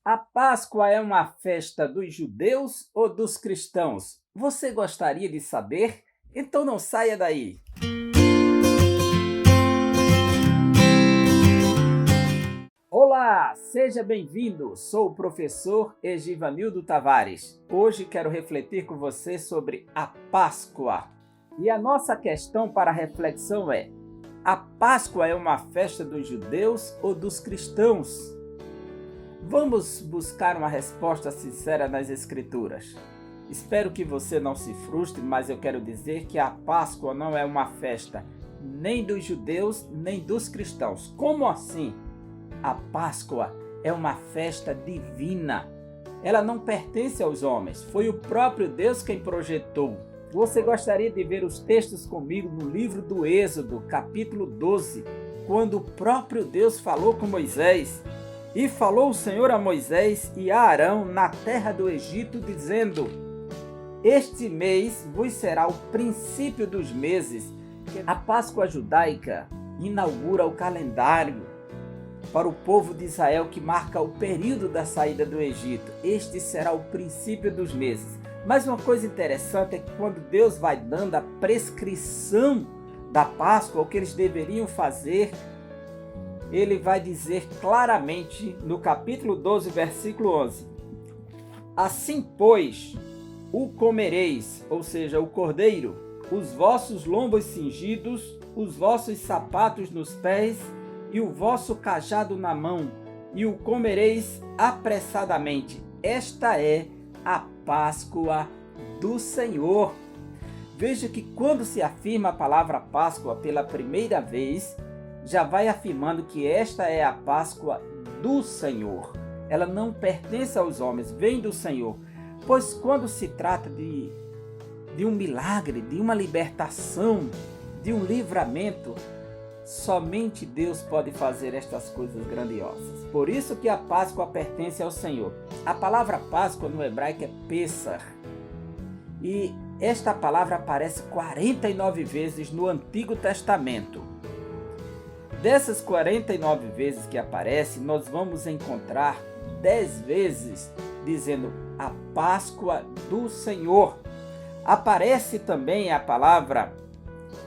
A Páscoa é uma festa dos judeus ou dos cristãos? Você gostaria de saber? Então não saia daí! Olá, seja bem-vindo! Sou o professor Egivanildo Tavares. Hoje quero refletir com você sobre a Páscoa. E a nossa questão para reflexão é: a Páscoa é uma festa dos judeus ou dos cristãos? Vamos buscar uma resposta sincera nas Escrituras. Espero que você não se frustre, mas eu quero dizer que a Páscoa não é uma festa nem dos judeus nem dos cristãos. Como assim? A Páscoa é uma festa divina. Ela não pertence aos homens, foi o próprio Deus quem projetou. Você gostaria de ver os textos comigo no livro do Êxodo, capítulo 12, quando o próprio Deus falou com Moisés? E falou o Senhor a Moisés e a Arão na terra do Egito, dizendo: Este mês vos será o princípio dos meses. A Páscoa judaica inaugura o calendário para o povo de Israel, que marca o período da saída do Egito. Este será o princípio dos meses. Mas uma coisa interessante é que quando Deus vai dando a prescrição da Páscoa, o que eles deveriam fazer, ele vai dizer claramente no capítulo 12, versículo 11. Assim, pois, o comereis, ou seja, o cordeiro, os vossos lombos cingidos, os vossos sapatos nos pés e o vosso cajado na mão, e o comereis apressadamente. Esta é a Páscoa do Senhor. Veja que quando se afirma a palavra Páscoa pela primeira vez, já vai afirmando que esta é a Páscoa do Senhor. Ela não pertence aos homens, vem do Senhor. Pois quando se trata de um milagre, de uma libertação, de um livramento, somente Deus pode fazer estas coisas grandiosas. Por isso que a Páscoa pertence ao Senhor. A palavra Páscoa no hebraico é Pessah. E esta palavra aparece 49 vezes no Antigo Testamento. Dessas 49 vezes que aparece, nós vamos encontrar 10 vezes dizendo a Páscoa do Senhor. Aparece também a palavra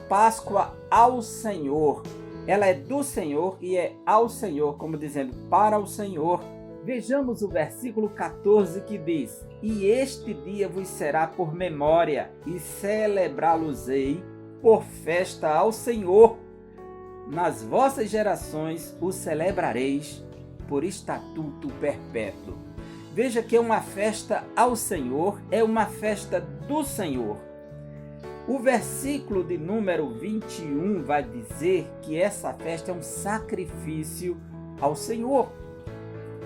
Páscoa ao Senhor. Ela é do Senhor e é ao Senhor, como dizendo para o Senhor. Vejamos o versículo 14 que diz: E este dia vos será por memória, e celebrá-los-ei por festa ao Senhor. Nas vossas gerações o celebrareis por estatuto perpétuo. Veja que é uma festa ao Senhor, é uma festa do Senhor. O versículo de número 21 vai dizer que essa festa é um sacrifício ao Senhor.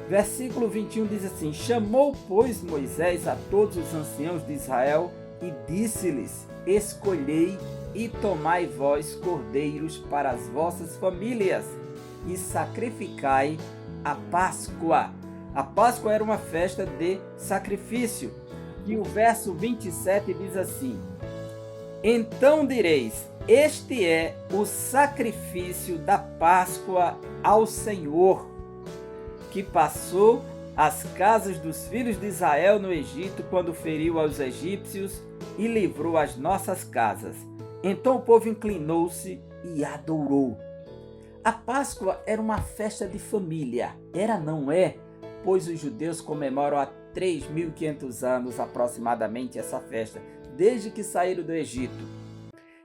Versículo 21 diz assim: Chamou, pois, Moisés a todos os anciãos de Israel e disse-lhes: Escolhei e tomai vós cordeiros para as vossas famílias e sacrificai a Páscoa. A Páscoa era uma festa de sacrifício. E o verso 27 diz assim: Então direis: Este é o sacrifício da Páscoa ao Senhor, que passou as casas dos filhos de Israel no Egito, quando feriu aos egípcios e livrou as nossas casas. Então o povo inclinou-se e adorou. A Páscoa era uma festa de família. Era, não é? Pois os judeus comemoram há 3.500 anos aproximadamente essa festa, desde que saíram do Egito.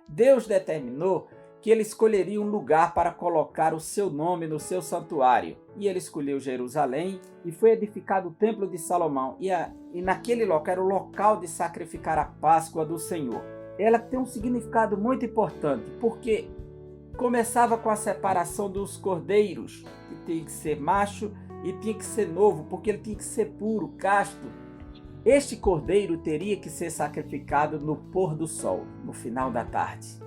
Deus determinou que ele escolheria um lugar para colocar o seu nome no seu santuário. E ele escolheu Jerusalém e foi edificado o Templo de Salomão. E naquele local era o local de sacrificar a Páscoa do Senhor. Ela tem um significado muito importante, porque começava com a separação dos cordeiros, que tinha que ser macho e tinha que ser novo, porque ele tinha que ser puro, casto. Este cordeiro teria que ser sacrificado no pôr do sol, no final da tarde.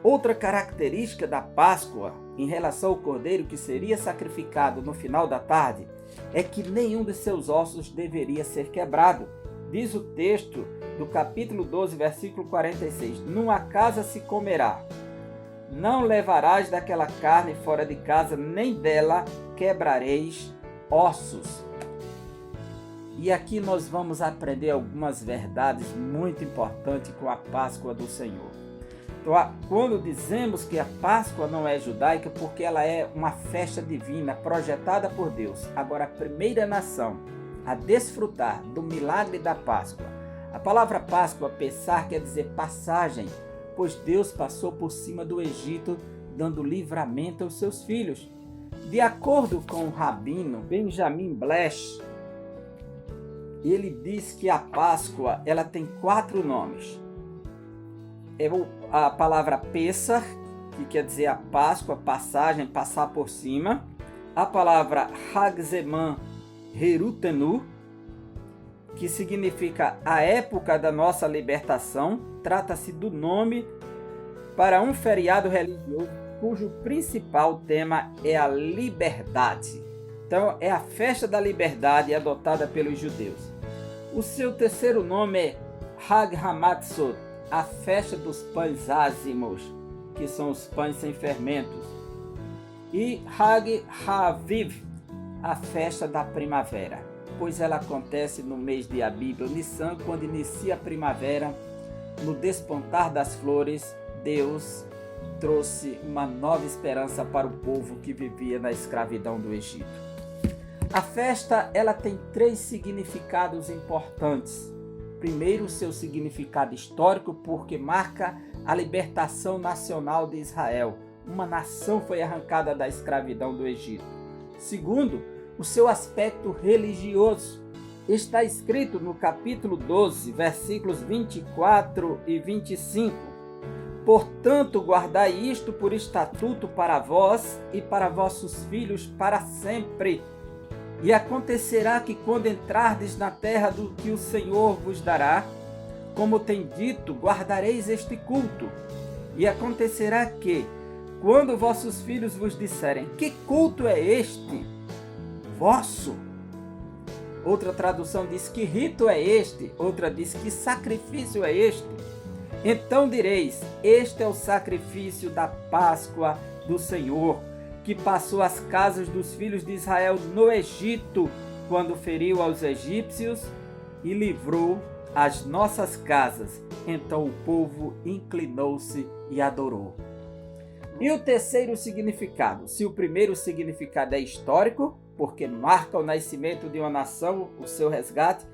Outra característica da Páscoa, em relação ao cordeiro que seria sacrificado no final da tarde, é que nenhum de seus ossos deveria ser quebrado. Diz o texto do capítulo 12, versículo 46. Numa casa se comerá. Não levarás daquela carne fora de casa, nem dela quebrareis ossos. E aqui nós vamos aprender algumas verdades muito importantes com a Páscoa do Senhor. Então, quando dizemos que a Páscoa não é judaica, porque ela é uma festa divina projetada por Deus. Agora, a primeira nação a desfrutar do milagre da Páscoa. A palavra Páscoa, pensar, quer dizer passagem, pois Deus passou por cima do Egito, dando livramento aos seus filhos. De acordo com o rabino Benjamin Blesch, ele diz que a Páscoa ela tem 4 nomes. É a palavra Pessah, que quer dizer a Páscoa, passagem, passar por cima. A palavra Hag Zeman Herutenu, que significa a época da nossa libertação. Trata-se do nome para um feriado religioso cujo principal tema é a liberdade. Então, é a festa da liberdade adotada pelos judeus. O seu terceiro nome é Hag Hamatzot, a festa dos pães ázimos, que são os pães sem fermentos. E Hag Haviv, a festa da primavera, pois ela acontece no mês de Abib, ou Nissan, quando inicia a primavera. No despontar das flores, Deus trouxe uma nova esperança para o povo que vivia na escravidão do Egito. A festa ela tem 3 significados importantes. Primeiro, o seu significado histórico, porque marca a libertação nacional de Israel. Uma nação foi arrancada da escravidão do Egito. Segundo, o seu aspecto religioso. Está escrito no capítulo 12, versículos 24 e 25. Portanto, guardai isto por estatuto para vós e para vossos filhos para sempre. E acontecerá que quando entrardes na terra do que o Senhor vos dará, como tem dito, guardareis este culto. E acontecerá que, quando vossos filhos vos disserem, que culto é este? Vosso. Outra tradução diz, que rito é este? Outra diz, que sacrifício é este? Então direis, este é o sacrifício da Páscoa do Senhor, que passou as casas dos filhos de Israel no Egito, quando feriu aos egípcios e livrou as nossas casas. Então o povo inclinou-se e adorou. E o terceiro significado? Se o primeiro significado é histórico, porque marca o nascimento de uma nação, o seu resgate.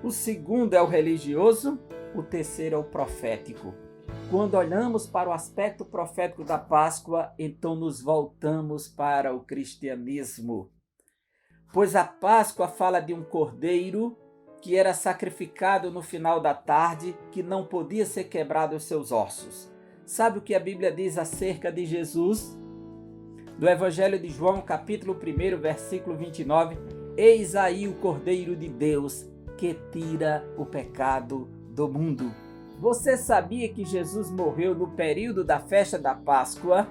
O segundo é o religioso. O terceiro é o profético. Quando olhamos para o aspecto profético da Páscoa, então nos voltamos para o cristianismo. Pois a Páscoa fala de um cordeiro que era sacrificado no final da tarde, que não podia ser quebrado os seus ossos. Sabe o que a Bíblia diz acerca de Jesus? Do Evangelho de João, capítulo 1, versículo 29. Eis aí o Cordeiro de Deus que tira o pecado do mundo. Você sabia que Jesus morreu no período da festa da Páscoa,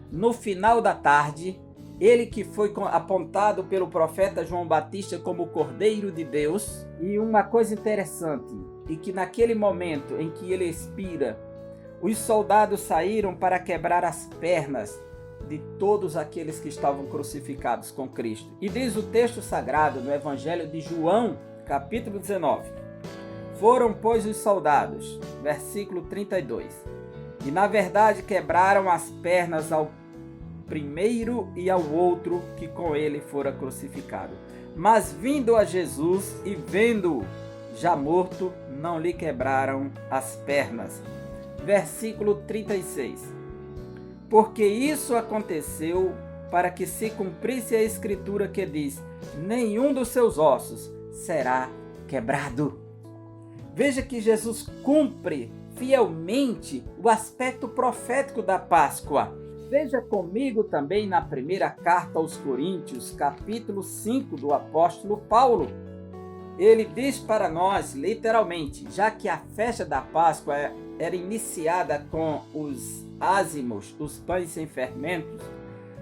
no final da tarde? Ele que foi apontado pelo profeta João Batista como o Cordeiro de Deus. E uma coisa interessante, e que naquele momento em que ele expira, os soldados saíram para quebrar as pernas de todos aqueles que estavam crucificados com Cristo. E diz o texto sagrado no Evangelho de João, capítulo 19. Foram, pois, os soldados, versículo 32, e na verdade quebraram as pernas ao primeiro e ao outro que com ele fora crucificado. Mas vindo a Jesus e vendo-o já morto, não lhe quebraram as pernas. Versículo 36. Porque isso aconteceu para que se cumprisse a escritura que diz, nenhum dos seus ossos será quebrado. Veja que Jesus cumpre fielmente o aspecto profético da Páscoa. Veja comigo também na primeira carta aos Coríntios, capítulo 5 do apóstolo Paulo. Ele diz para nós, literalmente, já que a festa da Páscoa era iniciada com os ázimos, os pães sem fermentos,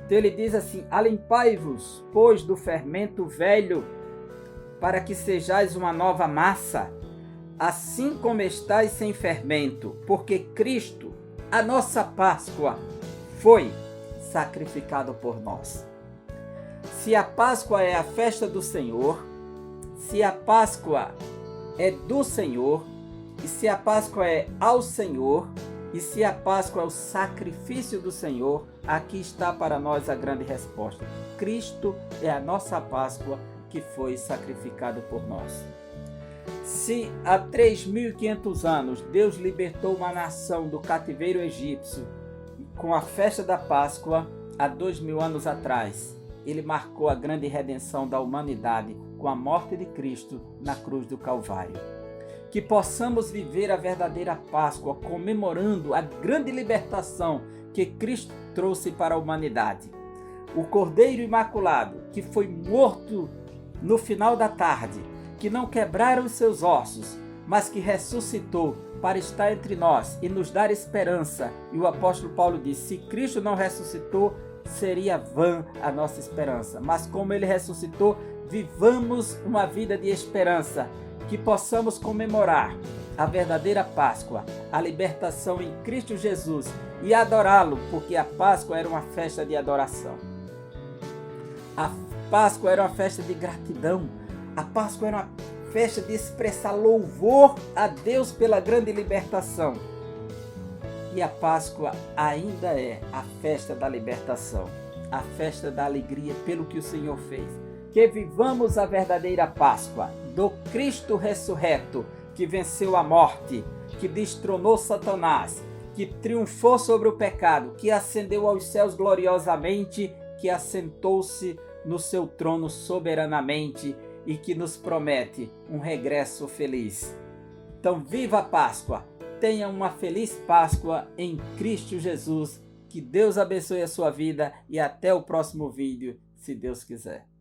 então ele diz assim, alimpai-vos, pois, do fermento velho, para que sejais uma nova massa, assim como estáis sem fermento, porque Cristo, a nossa Páscoa, foi sacrificado por nós. Se a Páscoa é a festa do Senhor, Se a Páscoa é do Senhor, e se a Páscoa é ao Senhor, e se a Páscoa é o sacrifício do Senhor, aqui está para nós a grande resposta. Cristo é a nossa Páscoa que foi sacrificado por nós. Se há 3.500 anos Deus libertou uma nação do cativeiro egípcio com a festa da Páscoa, há 2.000 anos atrás, Ele marcou a grande redenção da humanidade com a morte de Cristo na cruz do Calvário. Que possamos viver a verdadeira Páscoa, comemorando a grande libertação que Cristo trouxe para a humanidade. O Cordeiro Imaculado, que foi morto no final da tarde, que não quebraram os seus ossos, mas que ressuscitou para estar entre nós e nos dar esperança. E o apóstolo Paulo disse: se Cristo não ressuscitou, seria vã a nossa esperança. Mas como Ele ressuscitou, vivamos uma vida de esperança, que possamos comemorar a verdadeira Páscoa, a libertação em Cristo Jesus e adorá-lo, porque a Páscoa era uma festa de adoração. A Páscoa era uma festa de gratidão. A Páscoa era uma festa de expressar louvor a Deus pela grande libertação. E a Páscoa ainda é a festa da libertação, a festa da alegria pelo que o Senhor fez. Que vivamos a verdadeira Páscoa do Cristo ressurreto, que venceu a morte, que destronou Satanás, que triunfou sobre o pecado, que ascendeu aos céus gloriosamente, que assentou-se no seu trono soberanamente e que nos promete um regresso feliz. Então, viva a Páscoa! Tenha uma feliz Páscoa em Cristo Jesus. Que Deus abençoe a sua vida e até o próximo vídeo, se Deus quiser.